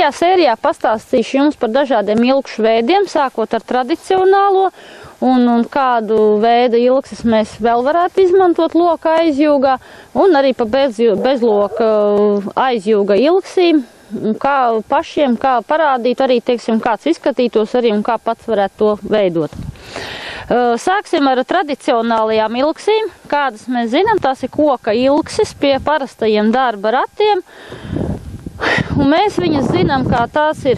Šajā sērijā pastāstīšu jums par dažādiem ilkšu veidiem, sākot ar tradicionālo un kādu veidu ilkses mēs vēl varētu izmantot loka aizjūgā, un arī pa bezloka aizjūga ilksīm, kā pašiem, kā parādīt arī, teiksim, kāds izskatītos arī un kā pats varētu to veidot. Sāksim ar tradicionālajām ilksīm. Kādas mēs zinām, tās ir koka ilkses pie parastajiem darba ratiem. Un mēs viņas zinām, kā tās ir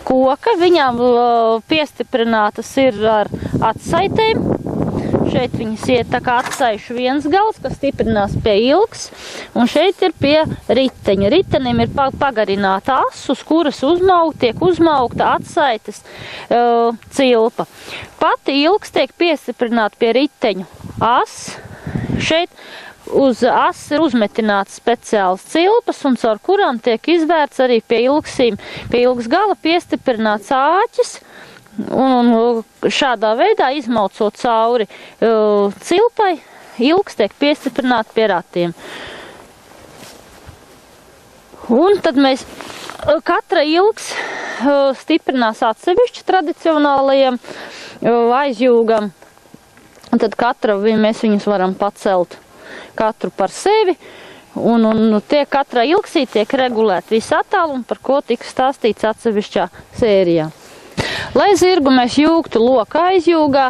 koka. Viņām piestiprinātas ir ar atsaitēm. Šeit viņas iet tā kā atsaišu viens gals, kas stiprinās pie ilgs. Un šeit ir pie riteņa. Ritenim ir pagarināta as, uz kuras tiek uzmaukta atsaites cilpa. Pati ilgs tiek piestiprināta pie riteņu as. Šeit uz as ir uzmetināts speciāls cilpas, un caur kurām tiek izvērts arī pie ilgsīm, pie ilgs gala piestiprināts āķis. Un šādā veidā izmaucot cauri cilpai, ilgs tiek piestiprināti pie ratiem. Un tad mēs katra ilgs stiprinās atsevišķi tradicionālajiem aizjūgam. Un tad mēs viņus varam pacelt katru par sevi. Un katra ilgsī tiek regulēta visa attāluma, par ko tika stāstīts atsevišķā sērijā. Lai zirgu mēs jūgtu loka aizjūgā,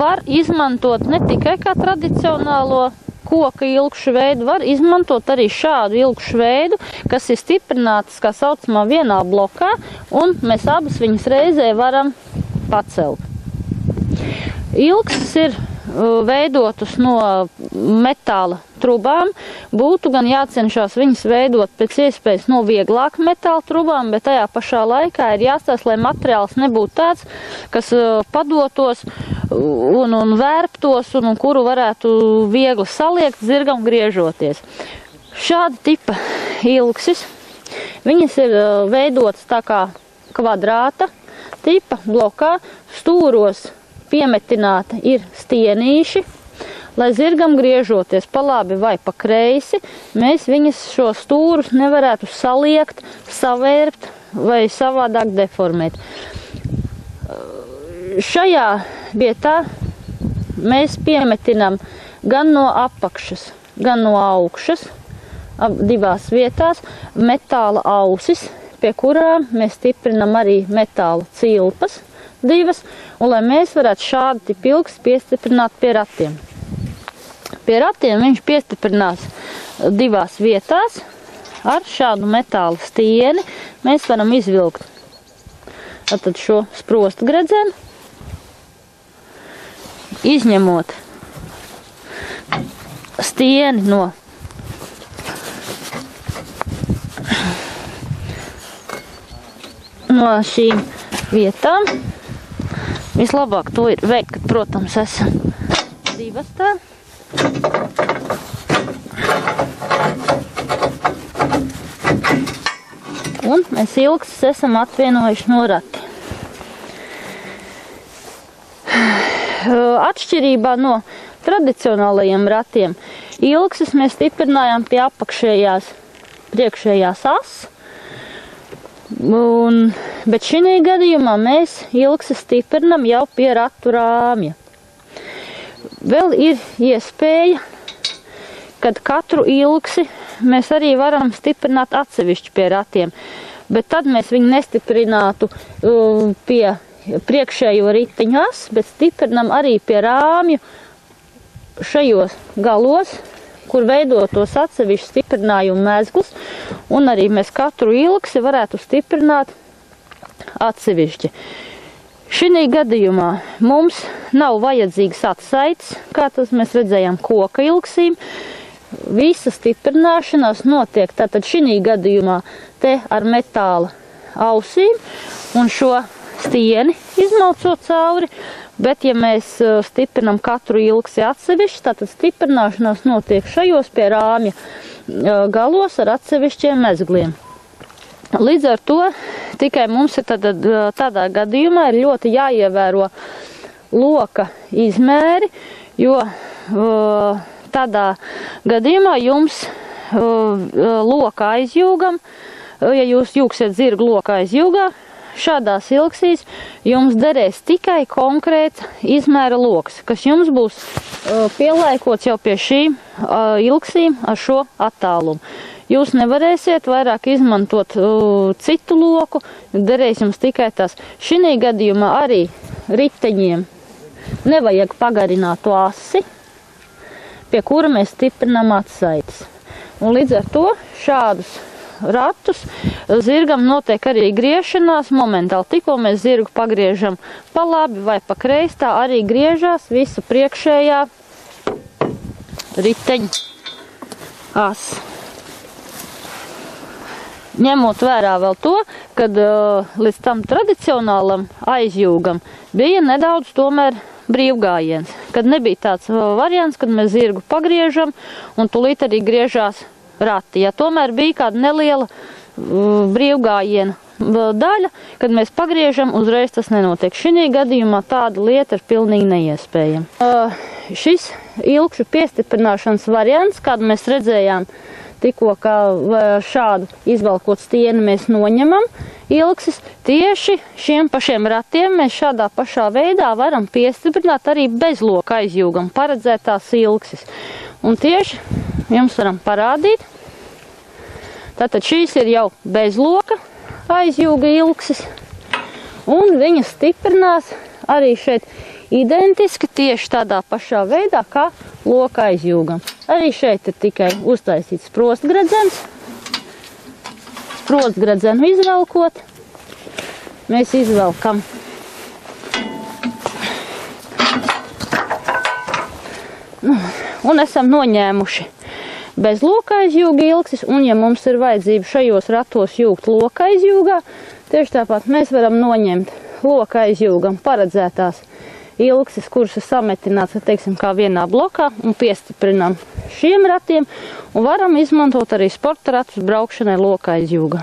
var izmantot ne tikai kā tradicionālo koka ilkšu veidu, var izmantot arī šādu ilkšu veidu, kas ir stiprinātas, kā saucamā, vienā blokā, un mēs abas viņas reizē varam pacelt. Ilkses ir veidotas no metāla trubām. Būtu gan jācenšas viņas veidot pēc iespējas no vieglāk metāla trubām, bet tajā pašā laikā ir jāstāsta, lai materiāls nebūtu tāds, kas padotos un vērptos un kuru varētu viegli saliekt zirgam griežoties. Šāda tipa ilksis, viņas ir veidotas tā kā kvadrāta tipa blokā, stūros piemetināta ir stienīši, lai zirgam griežoties pa labi vai pa kreisi, mēs viņas šo stūrus nevarētu saliekt, savērpt vai savādāk deformēt. Šajā vietā mēs piemetinām gan no apakšas, gan no augšas, divās vietās, metāla ausis, pie kurām mēs stiprinam arī metāla cilpas divas, un lai mēs varētu šādi tipu ilgs piestiprināt pie ratiem. Pie ratiem viņš piestiprinās divās vietās. Ar šādu metāla stieni mēs varam izvilkt tad šo sprostu gredzenu, izņemot stieni no šīm vietām. Vislabāk to ir veikt, kad, protams, esam divas tā. Un mēs ilgstas esam atvienojuši no rati. Atšķirībā no tradicionālajiem ratiem, ilgstas mēs stiprinājām pie apakšējās priekšējās as. Bet šī gadījumā mēs ilgstas stiprinam jau pie ratu rāmja. Vēl ir iespēja, kad katru ilgsi mēs arī varam stiprināt atsevišķi pie ratiem, bet tad mēs viņu nestiprinātu pie priekšējo riteņu as, bet stiprinam arī pie rāmju šajos galos, kur veidotos atsevišķi stiprinājumu mezgls, un arī mēs katru ilgsi varētu stiprināt atsevišķi. Šī gadījumā mums nav vajadzīgs atsaites, kā tas mēs redzējām koka ilgsīm. Visa stiprināšanās notiek tātad šī gadījumā te ar metāla ausīm un šo stieni izmaucot cauri. Bet, ja mēs stiprinam katru ilgsi atsevišķi, tātad stiprināšanās notiek šajos pie rāmja galos ar atsevišķiem mezgliem. Līdz ar to tikai mums ir tādā gadījumā ir ļoti jāievēro loka izmēri, jo tādā gadījumā jums loka aizjūgam ja jūs jūgsiet zirgu lokā aizjūgā, šādās ilgsīs jums derēs tikai konkrēts izmēra loks, kas jums būs pielaikots jau pie šīm ilgsīm ar šo attālumu. Jūs nevarēsiet vairāk izmantot citu loku, derēs jums tikai tas. Šī gadījumā arī riteņiem nevajag pagarināt to asi, pie kura mēs stiprinām atsaites. Un līdz ar to šādus ratus zirgam notiek arī griešanās momentāli. Tikko mēs zirgu pagriežam pa labi vai pa kreisi, tā arī griežās visa priekšējā riteņa asa. Ņemot vērā vēl to, kad līdz tam tradicionālam aizjūgam bija nedaudz tomēr brīvgājiens, kad nebija tāds variants, kad mēs zirgu pagriežam un tūlīt arī griežās rati. Ja tomēr bija kāda neliela brīvgājiena daļa, kad mēs pagriežam, uzreiz tas nenotiek. Šī gadījumā tāda lieta ir pilnīgi neiespējama. Šis ilgšu piestiprināšanas variants, kādu mēs redzējām, tikko kā šādu izvalkot stieni mēs noņemam ilgsis, tieši šiem pašiem ratiem mēs šādā pašā veidā varam piestiprināt arī bez loka aizjūgam paredzētās ilgsis. Un tieši jums varam parādīt. Tātad šīs ir jau bez loka aizjūga ilgsis, un viņas stiprinās arī šeit identiski tieši tādā pašā veidā, kā loka aizjūgam. Arī šeit ir tikai uztaisīts sprostgredzens. Sprostgredzenu izvelkot, mēs izvelkam un esam noņēmuši bez loka aizjūga ilgsis, un ja mums ir vajadzība šajos ratos jūgt loka aizjūgā, tieši tāpat mēs varam noņemt loka aizjūgam paredzētās ilgsis, kuras ir sametināts, teiksim, kā vienā blokā, un piestiprinam šiem ratiem, un varam izmantot arī sporta ratus braukšanai loka aizjūgā.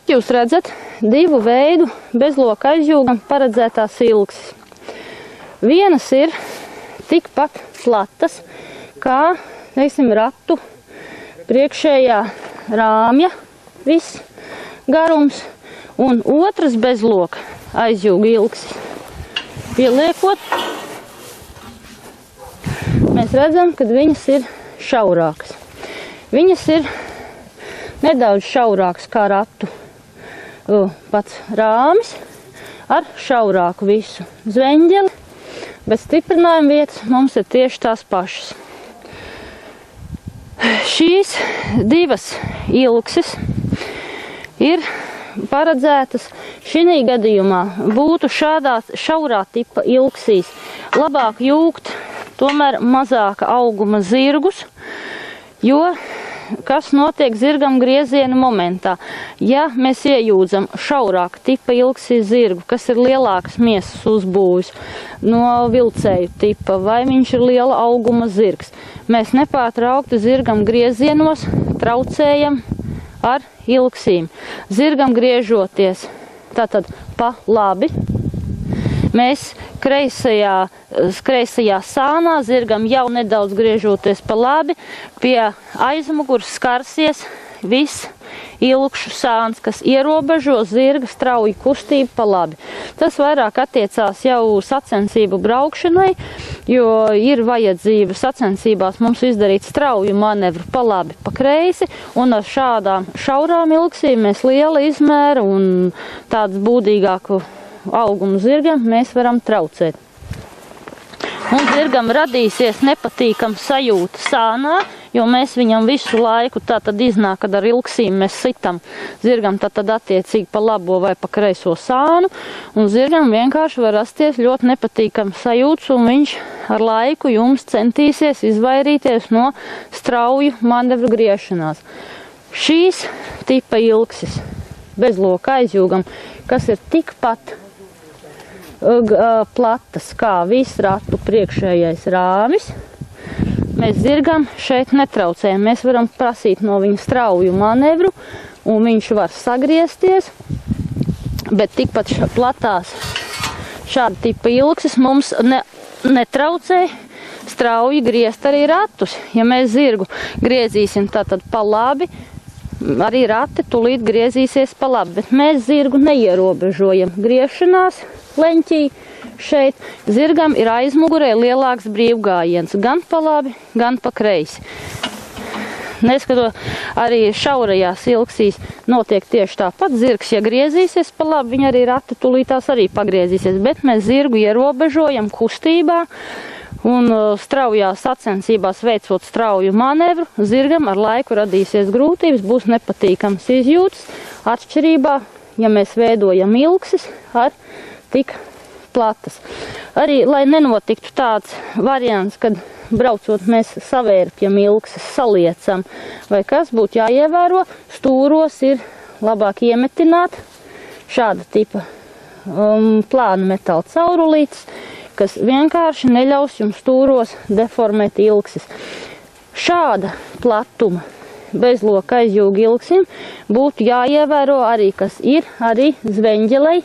Jūs redzat divu veidu bez loka aizjūgam paredzētās ilgsis. Vienas ir tikpat platas, kā, teiksim, ratu priekšējā rāmja viss garums, un otras bez loka aizjūga ilgsis. Pieliekot, mēs redzam, ka viņas ir šaurākas. Viņas ir nedaudz šaurākas kā ratu pats rāmis ar šaurāku visu zveņģeli, bet stiprinājuma vietas mums ir tieši tās pašas. Šīs divas ilgsis ir paredzētas šī gadījumā būtu šādās šaurā tipa ilgsīs. Labāk jūgt tomēr mazāka auguma zirgus, jo kas notiek zirgam grieziena momentā? Ja mēs iejūdzam šaurāka tipa ilgsīs zirgu, kas ir lielākas miesas uzbūvis no vilcēju tipa, vai viņš ir liela auguma zirgs, mēs nepārtraukti zirgam griezienos traucējam ar ilgsīm. Zirgam griežoties tātad pa labi, mēs kreisajā sānā zirgam jau nedaudz griežoties pa labi, pie aizmugurs skarsies viss ilgšu sāns, kas ierobežo zirga strauju kustību pa labi. Tas vairāk attiecās jau sacensību braukšanai, jo ir vajadzība sacensībās mums izdarīt strauju manevru pa labi, pa kreisi, un ar šādām šaurām ilgsīm mēs liela izmēra un tāds būdīgāku augumu zirgam mēs varam traucēt. Un zirgam radīsies nepatīkama sajūta sānā, jo mēs viņam visu laiku tātad iznāk, kad ar ilgsīm mēs sitam zirgam tātad attiecīgi pa labo vai pa kreiso sānu, un zirgam vienkārši var rasties ļoti nepatīkama sajūta, un viņš ar laiku jums centīsies izvairīties no strauju manevru griešanās. Šīs tipa ilgsis bez loka aizjūgam, kas ir tikpat platas kā viss ratu priekšējais rāmis, mēs zirgam šeit netraucējam. Mēs varam prasīt no viņa strauju manevru, un viņš var sagriezties, bet tikpat platās šāda tipa ilgsis mums netraucē strauji griezt arī ratus. Ja mēs zirgu griezīsim tātad pa labi, arī rati tūlīt griezīsies pa labi, bet mēs zirgu neierobežojam griešanās leņķī. Šeit zirgam ir aizmugurē lielāks brīvgājiens, gan pa labi, gan pa kreisi. Neskatot, arī šaurajās ilgsīs notiek tieši tāpat. Zirgs, ja griezīsies pa labi, viņa arī rati tūlītās arī pagriezīsies, bet mēs zirgu ierobežojam kustībā un straujās sacensībās veicot strauju manevru. Zirgam ar laiku radīsies grūtības, būs nepatīkams izjūtas, atšķirībā, ja mēs veidojam ilgsis ar tik platas. Arī, lai nenotiktu tāds variants, kad braucot mēs savērpjam ilgsis, saliecam, vai kas būtu jāievēro, stūros ir labāk iemetināt šāda tipa plāna metāla caurulītes, kas vienkārši neļaus jums stūros deformēt ilgsis. Šāda platuma bezloka aizjūga ilgsim būtu jāievēro arī, kas ir arī zveņģelei,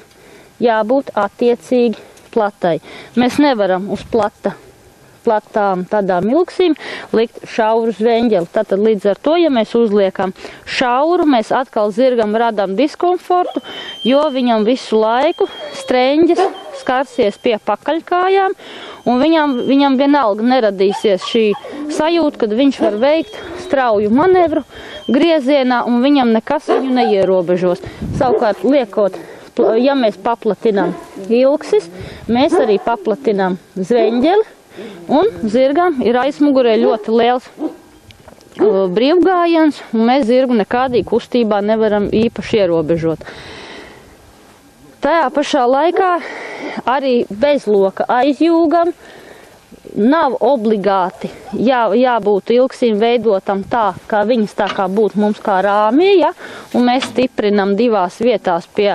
jābūt attiecīgi platai. Mēs nevaram uz platām tādām ilgsīm likt šauru zveņģeli. Tātad līdz ar to, ja mēs uzliekam šauru, mēs atkal zirgam radām diskomfortu, jo viņam visu laiku streņģis skarsies pie pakaļkājām, un viņam vienalga neradīsies šī sajūta, kad viņš var veikt strauju manevru griezienā, un viņam nekas viņu neierobežos. Savukārt, ja mēs paplatinām ilgsis, mēs arī paplatinām zveņģeli, un zirgam ir aizmugurē ļoti liels brīvgājiens, un mēs zirgu nekādī kustībā nevaram īpaši ierobežot. Tajā pašā laikā arī bezloka aizjūgam nav obligāti jābūt ilgsim veidotam tā, kā viņas tā kā būtu mums kā rāmī, ja? Un mēs stiprinam divās vietās pie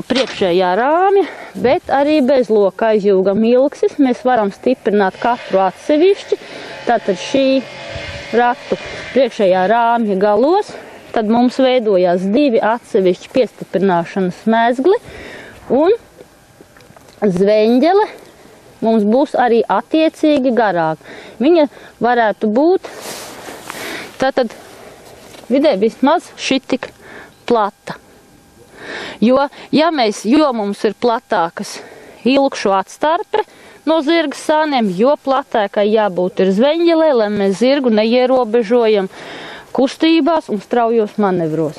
priekšējā rāmja, bet arī bezloka aizjūgam ilgsis. Mēs varam stiprināt katru atsevišķi, tātad šī ratu priekšējā rāmja galos, tad mums veidojās divi atsevišķi piestiprināšanas mezgli, un zveņģele mums būs arī attiecīgi garāk. Viņa varētu būt tātad vidē vismaz šitik plata. Jo mums ir platākas ilgšu atstarpe no zirga sāniem, jo platākai jābūt ir zveņģelē, lai mēs zirgu neierobežojam kustībās un straujos manevros.